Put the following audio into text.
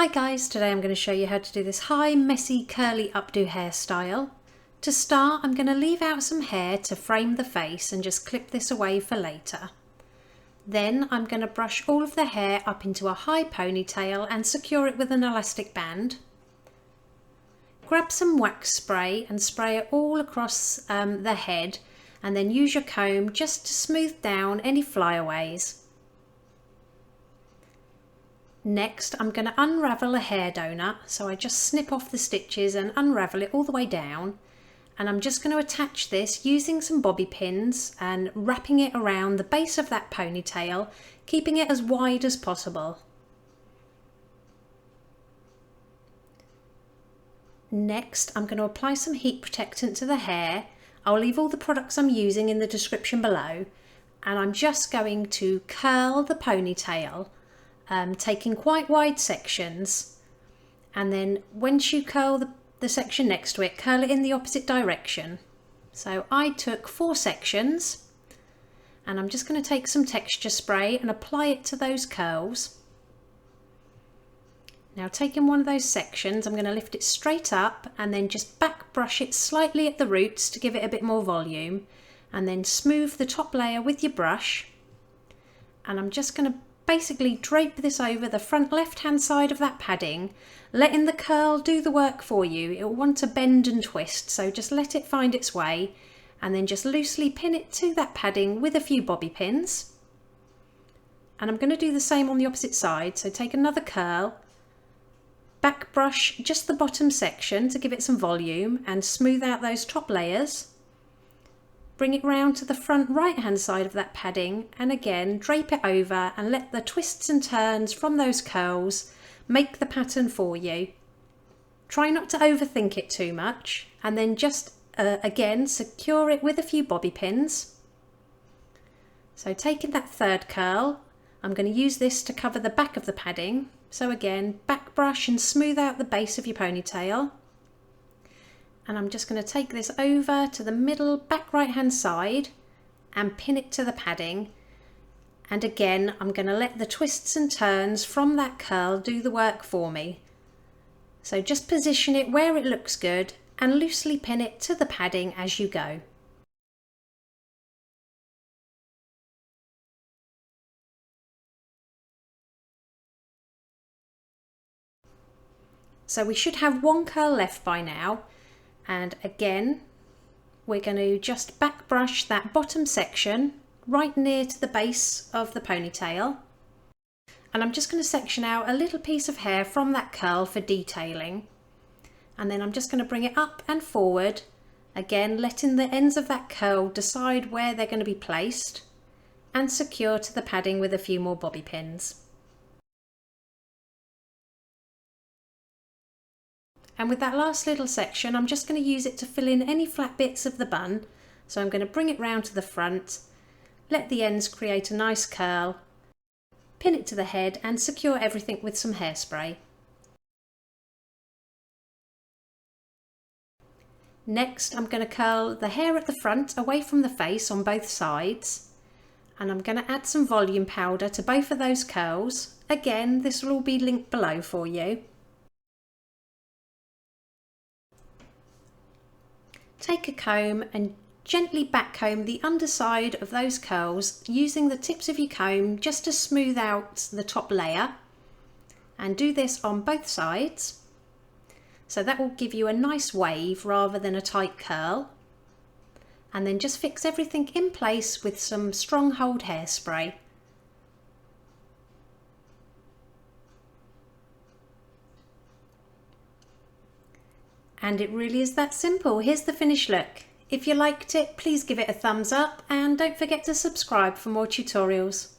Hi guys, today I'm going to show you how to do this high, messy, curly updo hairstyle. To start, I'm going to leave out some hair to frame the face and just clip this away for later. Then I'm going to brush all of the hair up into a high ponytail and secure it with an elastic band. Grab some wax spray and spray it all across the head, and then use your comb just to smooth down any flyaways. Next, I'm going to unravel a hair donut, so I just snip off the stitches and unravel it all the way down, and I'm just going to attach this using some bobby pins and wrapping it around the base of that ponytail, keeping it as wide as possible. Next, I'm going to apply some heat protectant to the hair. I'll leave all the products I'm using in the description below, and I'm just going to curl the ponytail, taking quite wide sections, and then once you curl the section next to it, curl it in the opposite direction. So I took 4 sections, and I'm just going to take some texture spray and apply it to those curls. Now, taking one of those sections, I'm going to lift it straight up and then just back brush it slightly at the roots to give it a bit more volume, and then smooth the top layer with your brush. And I'm just going to basically drape this over the front left hand side of that padding, letting the curl do the work for you. It will want to bend and twist, so just let it find its way, and then just loosely pin it to that padding with a few bobby pins. And I'm going to do the same on the opposite side, so take another curl, back brush just the bottom section to give it some volume and smooth out those top layers. Bring it round to the front right hand side of that padding, and again drape it over and let the twists and turns from those curls make the pattern for you. Try not to overthink it too much, and then just again secure it with a few bobby pins. So taking that third curl, I'm going to use this to cover the back of the padding. So again, back brush and smooth out the base of your ponytail. And I'm just going to take this over to the middle back right hand side and pin it to the padding. And again, I'm going to let the twists and turns from that curl do the work for me. So just position it where it looks good and loosely pin it to the padding as you go. So we should have one curl left by now. And again, we're going to just back brush that bottom section right near to the base of the ponytail. And I'm just going to section out a little piece of hair from that curl for detailing. And then I'm just going to bring it up and forward, again letting the ends of that curl decide where they're going to be placed, and secure to the padding with a few more bobby pins. And with that last little section, I'm just going to use it to fill in any flat bits of the bun. So I'm going to bring it round to the front, let the ends create a nice curl, pin it to the head and secure everything with some hairspray. Next, I'm going to curl the hair at the front away from the face on both sides. And I'm going to add some volume powder to both of those curls. Again, this will all be linked below for you. Take a comb and gently backcomb the underside of those curls using the tips of your comb just to smooth out the top layer, and do this on both sides. So that will give you a nice wave rather than a tight curl. And then just fix everything in place with some strong hold hairspray. And it really is that simple. Here's the finished look. If you liked it, please give it a thumbs up and don't forget to subscribe for more tutorials.